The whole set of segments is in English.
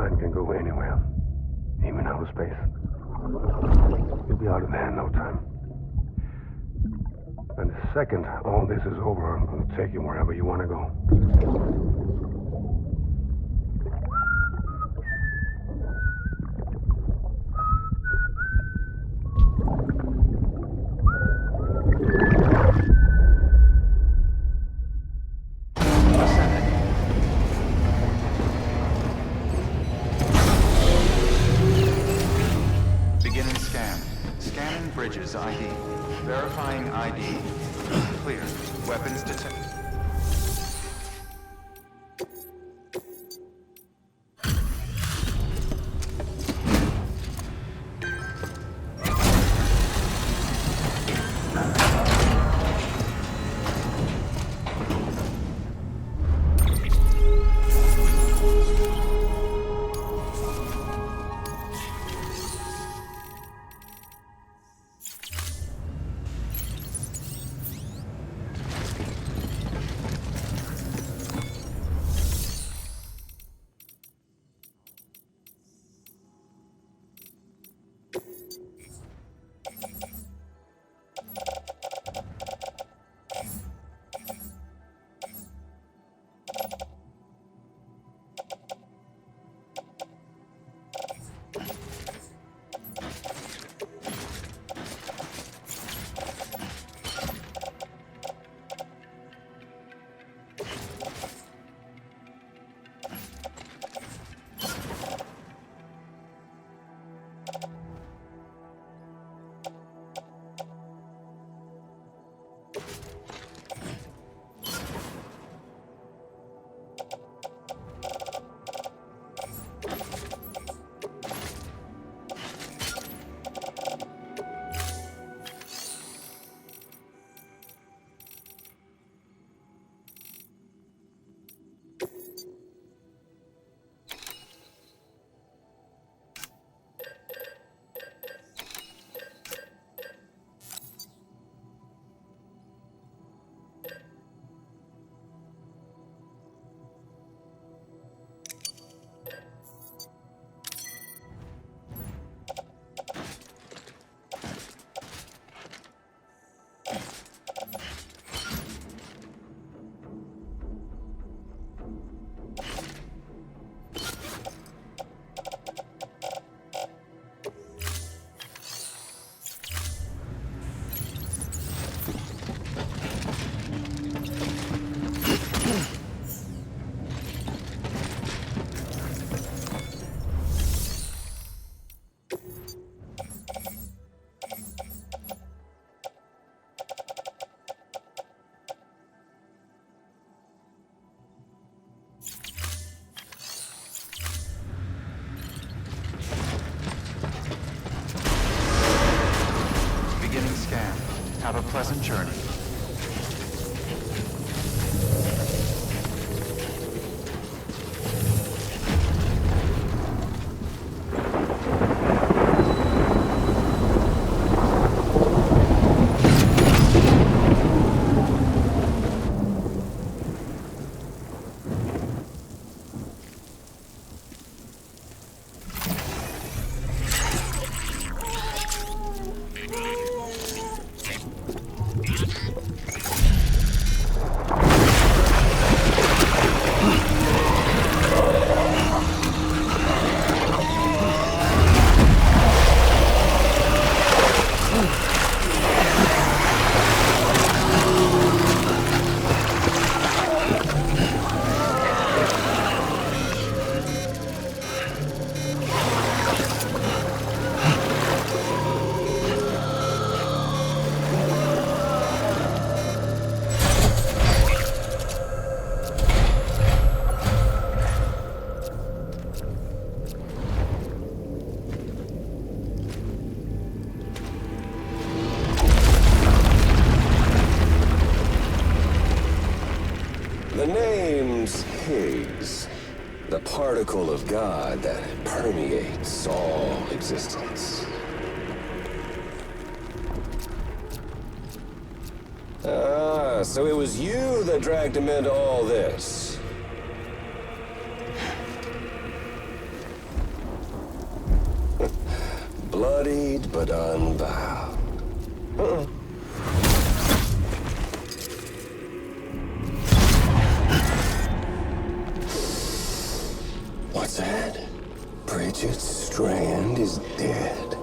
kind can go anywhere, even outer space. You'll be out of there in no time. And the second all this is over, I'm going to take you wherever you want to go. Beginning scan. Scanning bridges ID. Verifying ID. Clear. Weapons detected. Have a pleasant journey. The name's Higgs, the particle of God that permeates all existence. Ah, so it was you that dragged him into all this. bloodied but unbowed. What's that? Bridget Strand is dead.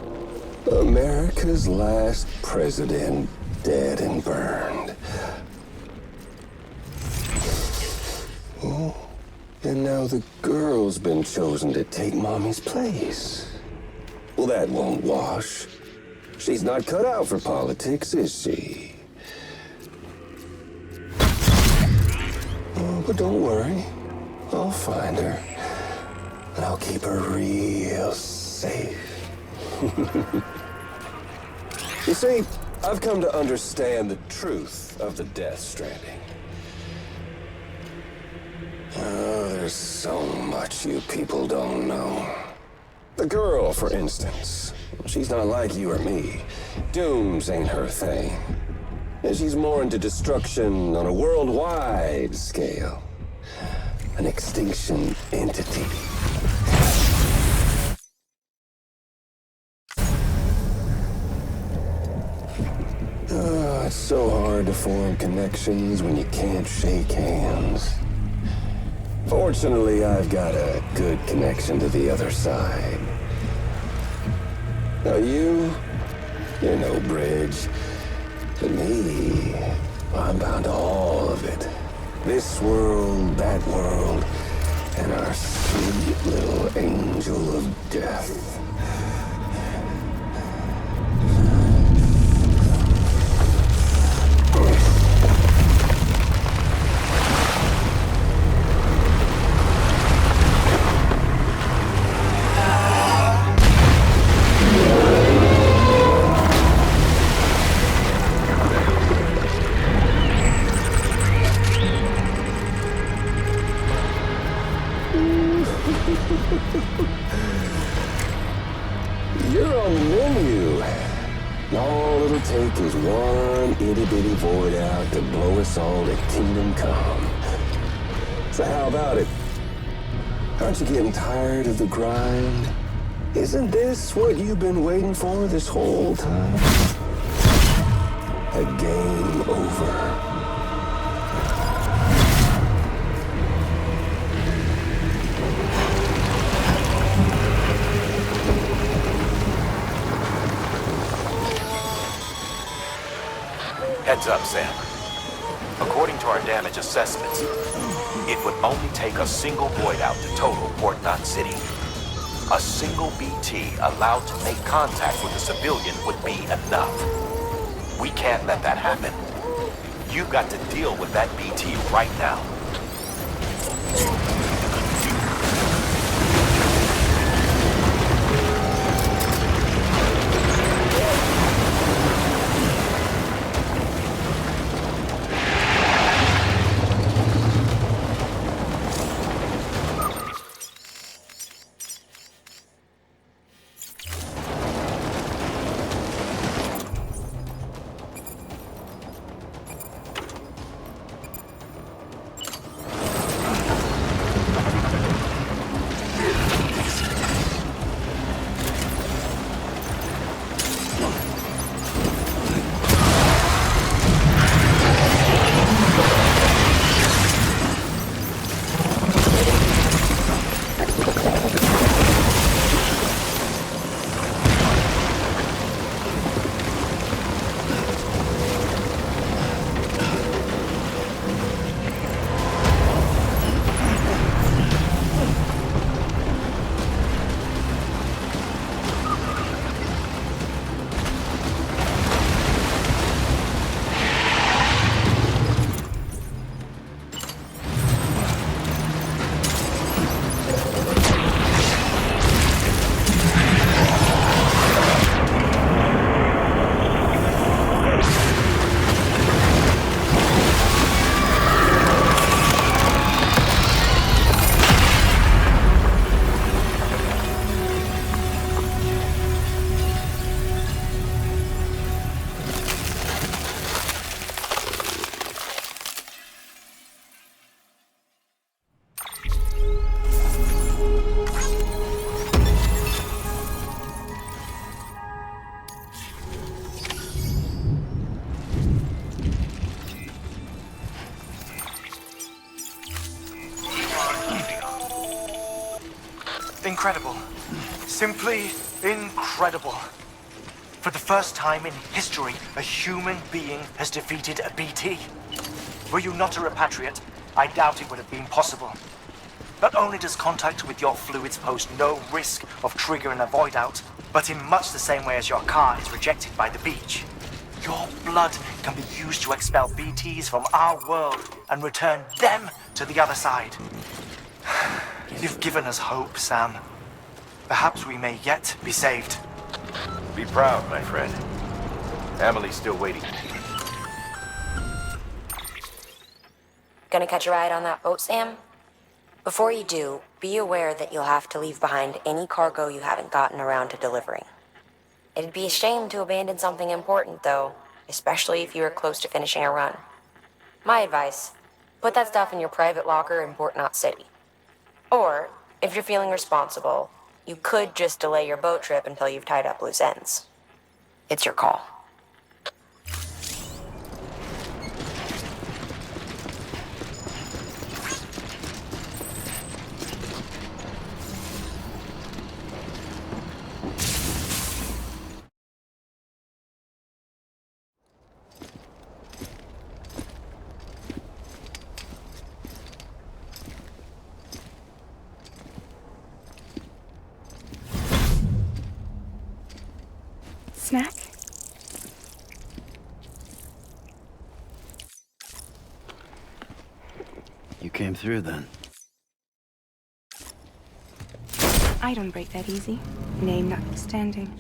America's last president dead and burned. Oh, and now the girl's been chosen to take Mommy's place. Well, that won't wash. She's not cut out for politics, is she? Oh, but don't worry. I'll find her. And I'll keep her real safe. You see, I've come to understand the truth of the Death Stranding. Oh, there's so much you people don't know. The girl, for instance, she's not like you or me. Dooms ain't her thing. And she's more into destruction on a worldwide scale. An extinction entity. Oh, it's so hard to form connections when you can't shake hands. Fortunately, I've got a good connection to the other side. Now you're no bridge. But me, I'm bound to all of it. This world, that world, and our sweet little angel of death. You're on the menu. All it'll take is one itty-bitty void out to blow us all to kingdom come. So how about it? Aren't you getting tired of the grind? Isn't this what you've been waiting for this whole time? A game over. Heads up, Sam. According to our damage assessments, it would only take a single void out to total Port Knot City. A single BT allowed to make contact with a civilian would be enough. We can't let that happen. You've got to deal with that BT right now. incredible. Simply incredible. For the first time in history, a human being has defeated a BT. Were you not a repatriate, I doubt it would have been possible. Not only does contact with your fluids pose no risk of triggering a void out, but in much the same way as your car is rejected by the beach. Your blood can be used to expel BTs from our world and return them to the other side. You've given us hope, Sam. Perhaps we may yet be saved. Be proud, my friend. Emily's still waiting. Gonna catch a ride on that boat, Sam? Before you do, be aware that you'll have to leave behind any cargo you haven't gotten around to delivering. It'd be a shame to abandon something important, though, especially if you are close to finishing a run. My advice, put that stuff in your private locker in Port Knot City. Or, if you're feeling responsible, you could just delay your boat trip until you've tied up loose ends. It's your call. Snack? You came through then. I don't break that easy. Name notwithstanding.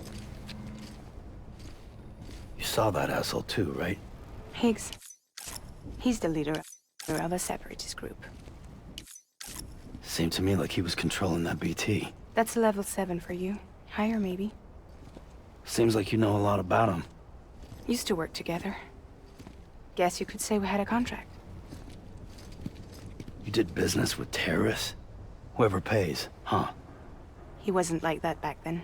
You saw that asshole too, right? Higgs. He's the leader of a separatist group. Seemed to me like he was controlling that BT. That's level 7 for you. Higher, maybe. Seems like you know a lot about him. Used to work together. Guess you could say we had a contract. You did business with terrorists? Whoever pays, huh? He wasn't like that back then.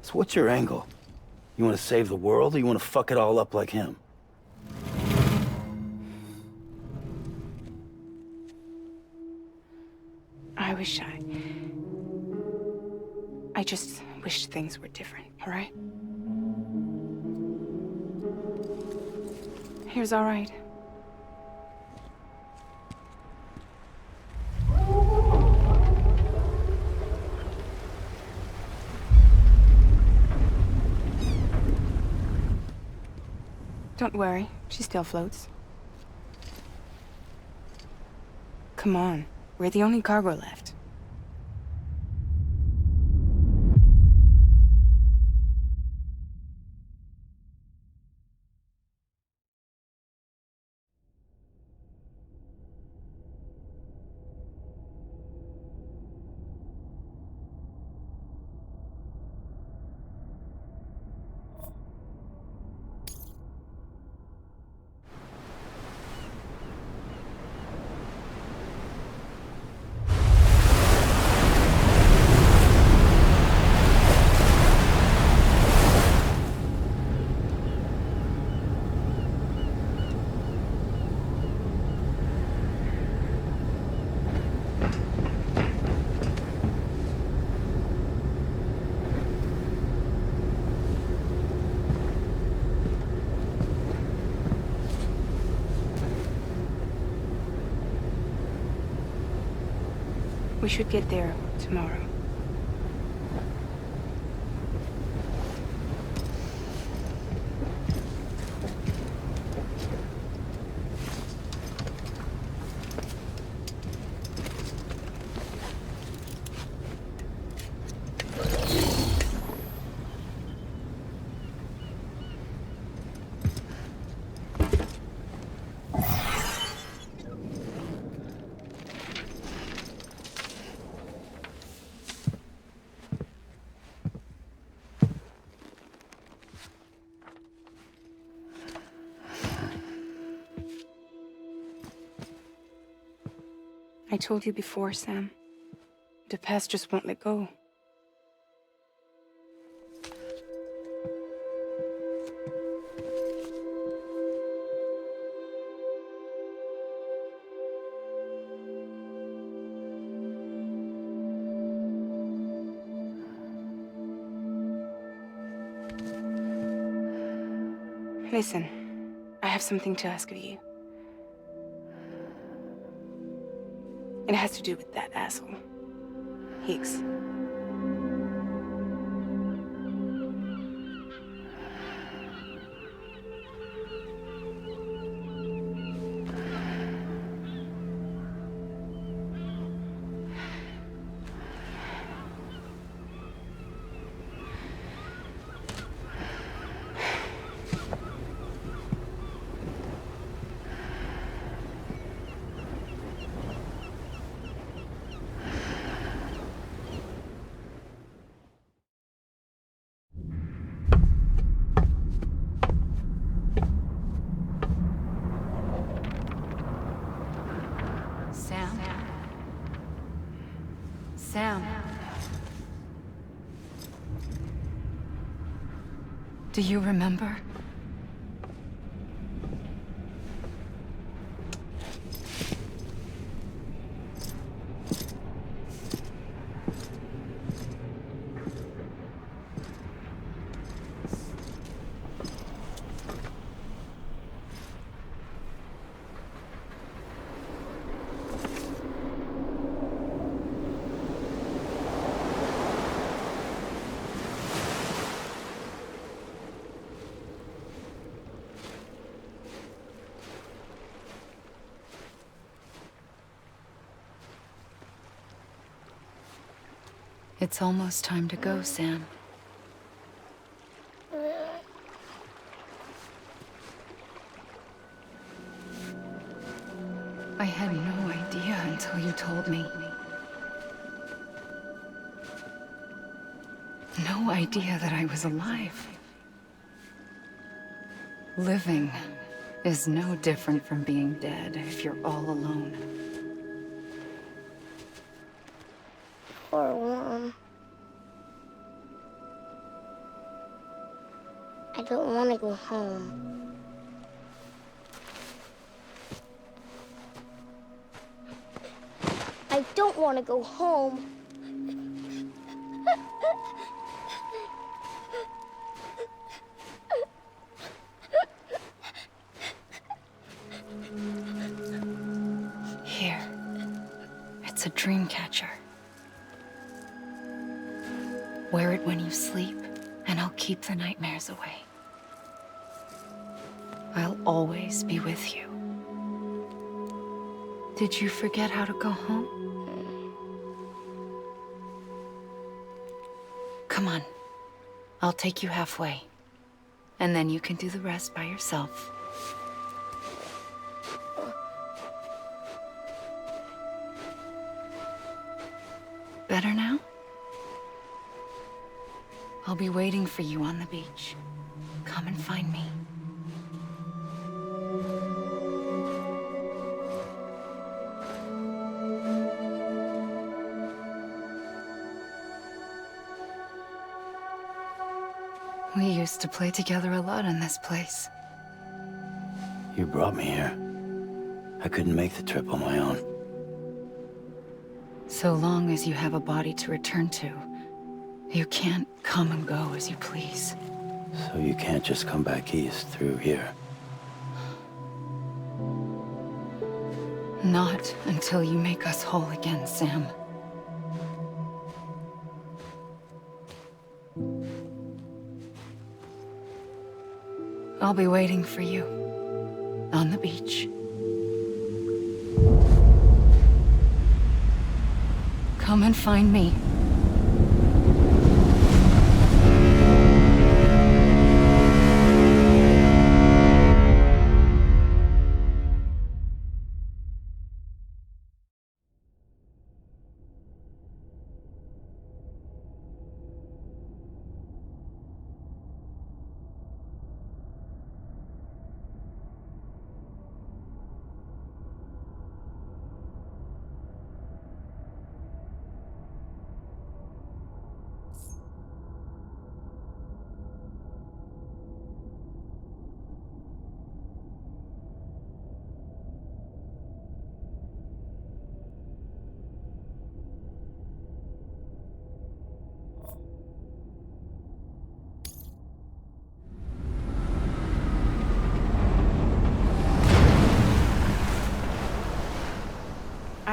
So what's your angle? You want to save the world, or you want to fuck it all up like him? I just wish things were different, all right? Here's all right. Don't worry, she still floats. Come on, we're the only cargo left. We should get there tomorrow. I told you before, Sam. The past just won't let go. Listen, I have something to ask of you. It has to do with that asshole, Higgs. Sam. Do you remember? It's almost time to go, Sam. I had no idea until you told me. No idea that I was alive. Living is no different from being dead if you're all alone. Poor Mom. I don't want to go home. I don't want to go home. Here. It's a dream catcher. Wear it when you sleep, and I'll keep the nightmares away. I'll always be with you. Did you forget how to go home? Come on. I'll take you halfway. And then you can do the rest by yourself. Better now? I'll be waiting for you on the beach. Come and find me. We used to play together a lot in this place. You brought me here. I couldn't make the trip on my own. So long as you have a body to return to, you can't come and go as you please. So you can't just come back east through here? Not until you make us whole again, Sam. I'll be waiting for you on the beach. Come and find me.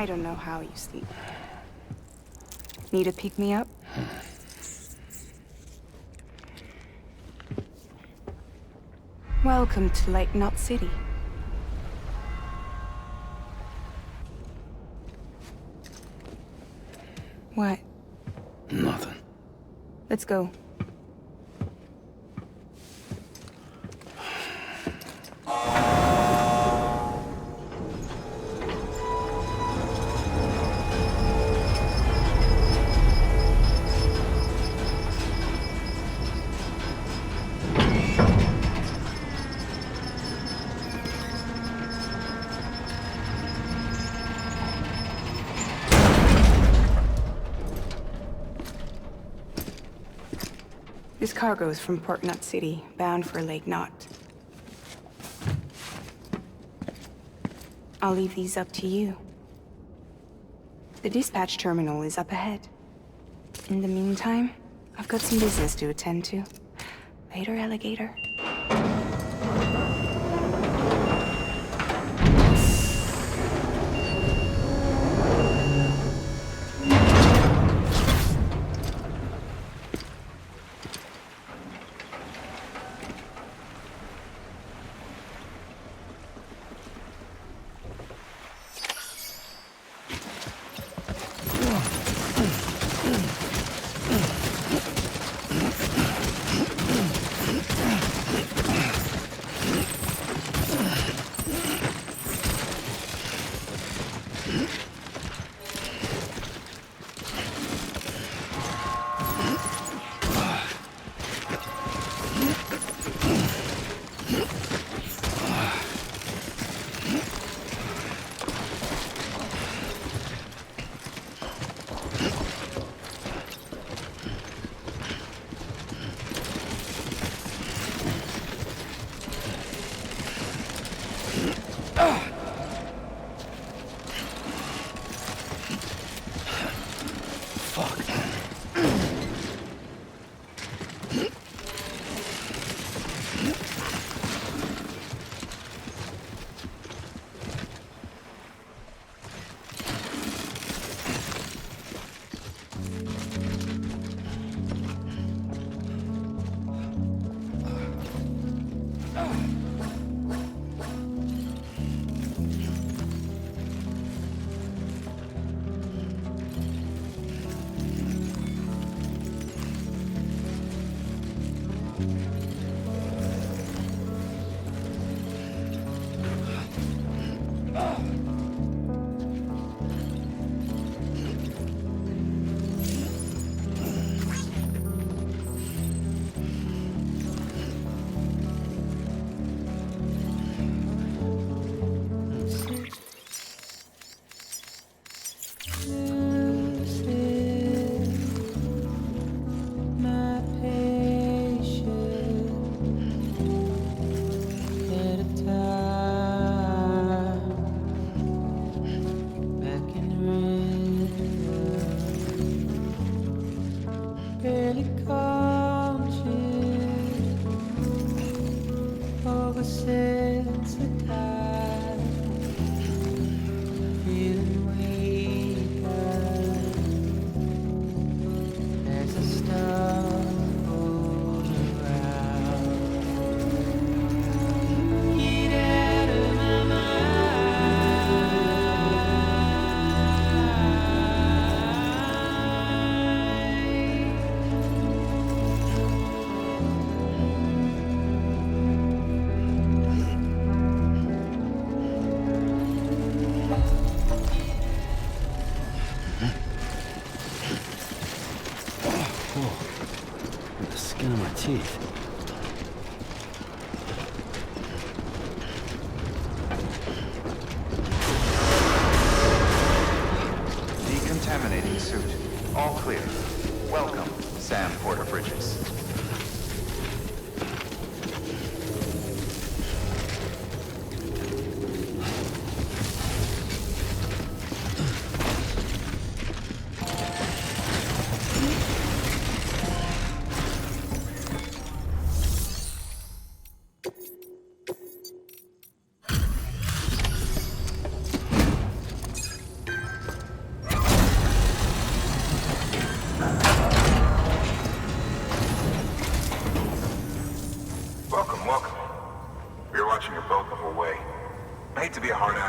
I don't know how you sleep. Need to pick me up? Welcome to Lake Knot City. What? Nothing. Let's go. This cargo is from Port Knot City, bound for Lake Knot. I'll leave these up to you. The dispatch terminal is up ahead. In the meantime, I've got some business to attend to. Later, alligator. Teeth. Decontaminating suit. All clear. Welcome, Sam Porter Bridges.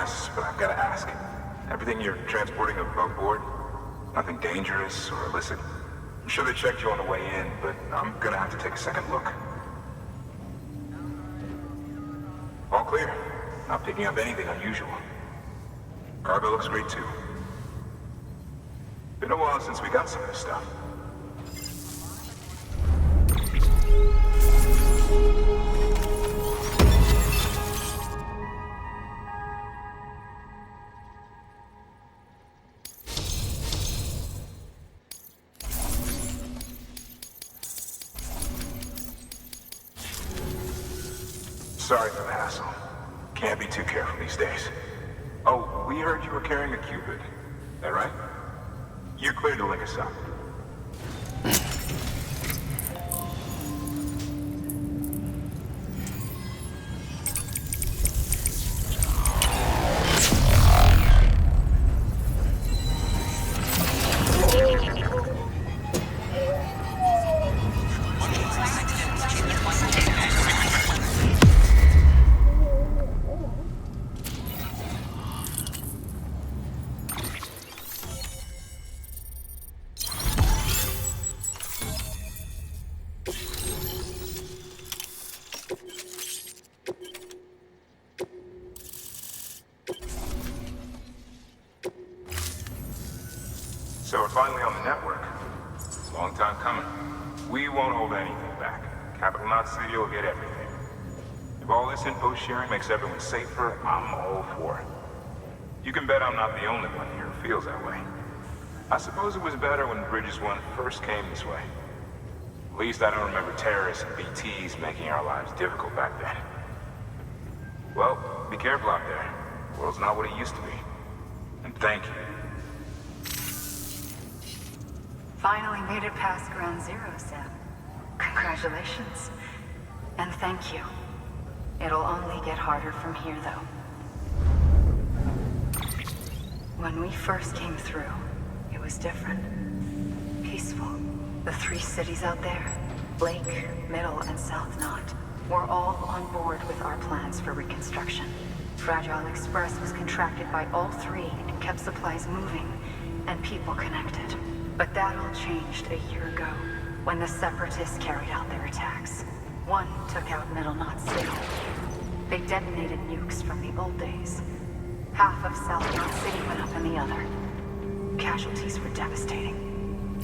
press, but I've got to ask. Everything you're transporting above board? Nothing dangerous or illicit? I'm sure they checked you on the way in, but I'm gonna have to take a second look. All clear. Not picking up anything unusual. Cargo looks great too. Been a while since we got some of this stuff. Sorry for the hassle. Can't be too careful these days. Oh, we heard you were carrying a Cupid. That right? You're clear to link us up. So we're finally on the network. Long time coming. We won't hold anything back. Capital Knot City will get everything. If all this info sharing makes everyone safer, I'm all for it. You can bet I'm not the only one here who feels that way. I suppose it was better when Bridges 1 first came this way. At least I don't remember terrorists and BTs making our lives difficult back then. Well, be careful out there. The world's not what it used to be. And thank you. Finally made it past Ground Zero, Sam. Congratulations. And thank you. It'll only get harder from here, though. When we first came through, it was different. Peaceful. The 3 cities out there, Blake, Middle, and South Knot, were all on board with our plans for reconstruction. Fragile Express was contracted by all 3 and kept supplies moving and people connected. But that all changed a year ago, when the Separatists carried out their attacks. One took out Middle Knot City. They detonated nukes from the old days. Half of South Knot City went up in the other. Casualties were devastating.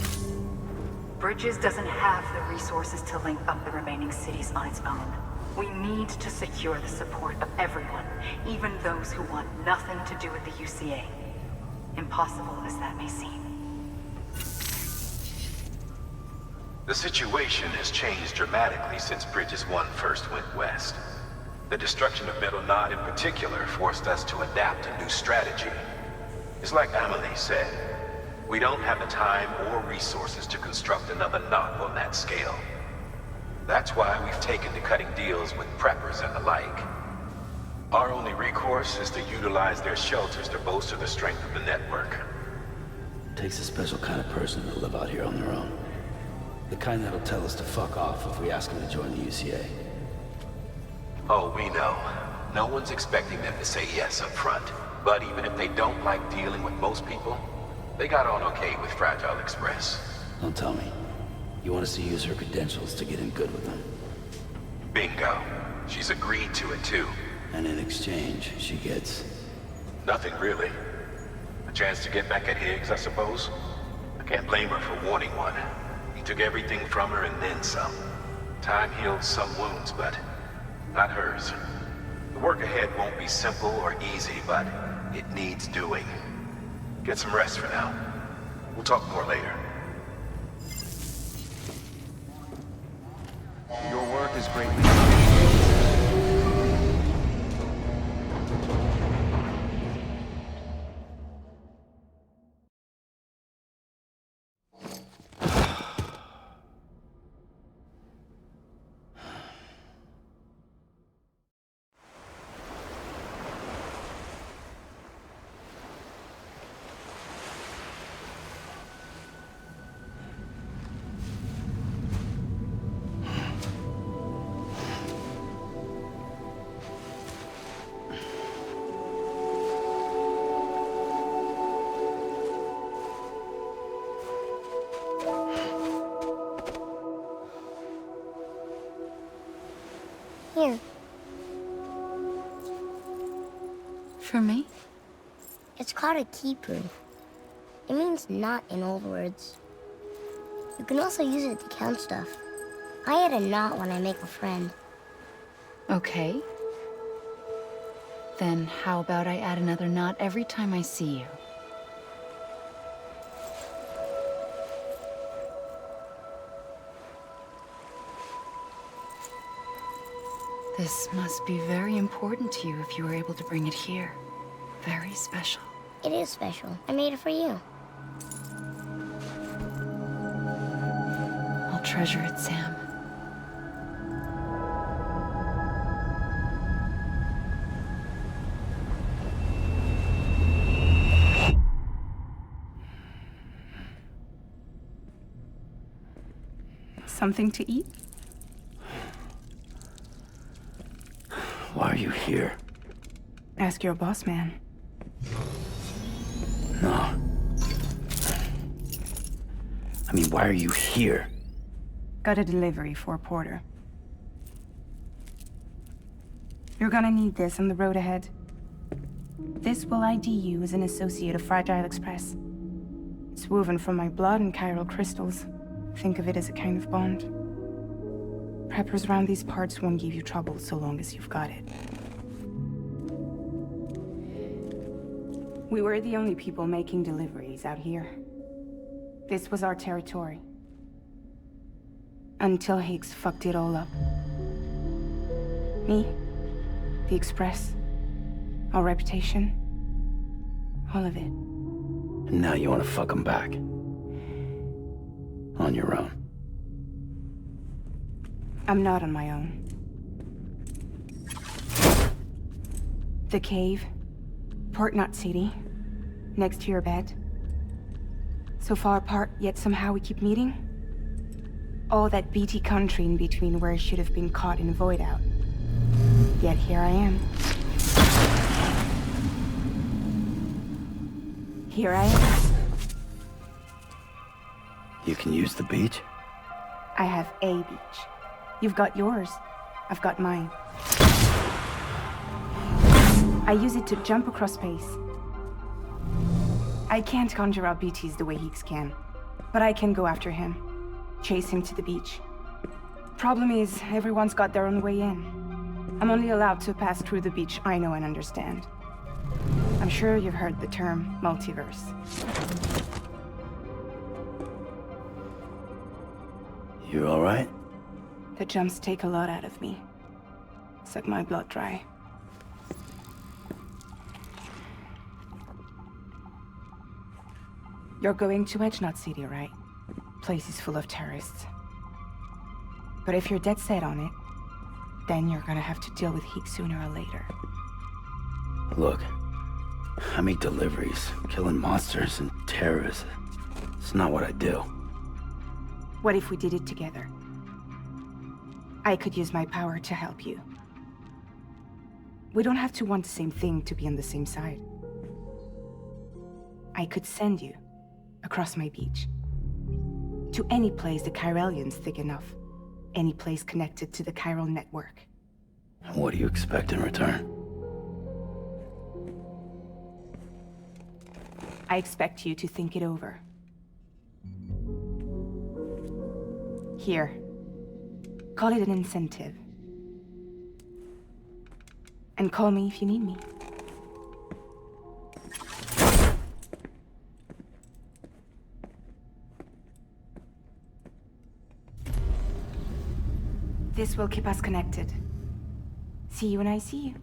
Bridges doesn't have the resources to link up the remaining cities on its own. We need to secure the support of everyone, even those who want nothing to do with the UCA. Impossible as that may seem. The situation has changed dramatically since Bridges 1 first went west. The destruction of Middle Knot in particular forced us to adapt a new strategy. It's like Amelie said, we don't have the time or resources to construct another knot on that scale. That's why we've taken to cutting deals with preppers and the like. Our only recourse is to utilize their shelters to bolster the strength of the network. Takes a special kind of person to live out here on their own. The kind that'll tell us to fuck off if we ask them to join the UCA. Oh, we know. No one's expecting them to say yes up front. But even if they don't like dealing with most people, they got on okay with Fragile Express. Don't tell me. You want us to use her credentials to get in good with them? Bingo. She's agreed to it too. And in exchange, she gets... Nothing really. A chance to get back at Higgs, I suppose. I can't blame her for wanting one. He took everything from her and then some. Time healed some wounds, but not hers. The work ahead won't be simple or easy, but it needs doing. Get some rest for now. We'll talk more later. Your work is greatly appreciated. For me? It's called a keeper. It means knot in old words. You can also use it to count stuff. I add a knot when I make a friend. Okay. Then how about I add another knot every time I see you? This must be very important to you if you were able to bring it here. Very special. It is special. I made it for you. I'll treasure it, Sam. Something to eat? Why are you here? Ask your boss man. No. I mean, why are you here? Got a delivery for Porter. You're gonna need this on the road ahead. This will ID you as an associate of Fragile Express. It's woven from my blood and chiral crystals. Think of it as a kind of bond. Preppers around these parts won't give you trouble so long as you've got it. We were the only people making deliveries out here. This was our territory. Until Higgs fucked it all up. Me, the Express, our reputation, all of it. And now you want to fuck him back. On your own. I'm not on my own. The cave, Port Knot City, next to your bed. So far apart, yet somehow we keep meeting. All that BT country in between where I should have been caught in a void out. Yet here I am. Here I am. You can use the beach? I have a beach. You've got yours. I've got mine. I use it to jump across space. I can't conjure up BTs the way Higgs can, but I can go after him, chase him to the beach. Problem is, everyone's got their own way in. I'm only allowed to pass through the beach I know and understand. I'm sure you've heard the term multiverse. You all right? The jumps take a lot out of me. Suck my blood dry. You're going to Edge Knot City, right? Place is full of terrorists. But if you're dead set on it, then you're gonna have to deal with Higgs sooner or later. Look, I make deliveries, killing monsters and terrorists. It's not what I do. What if we did it together? I could use my power to help you. We don't have to want the same thing to be on the same side. I could send you across my beach. To any place the Chiralian's thick enough. Any place connected to the chiral network. What do you expect in return? I expect you to think it over. Here. Call it an incentive. And call me if you need me. This will keep us connected. See you when I see you.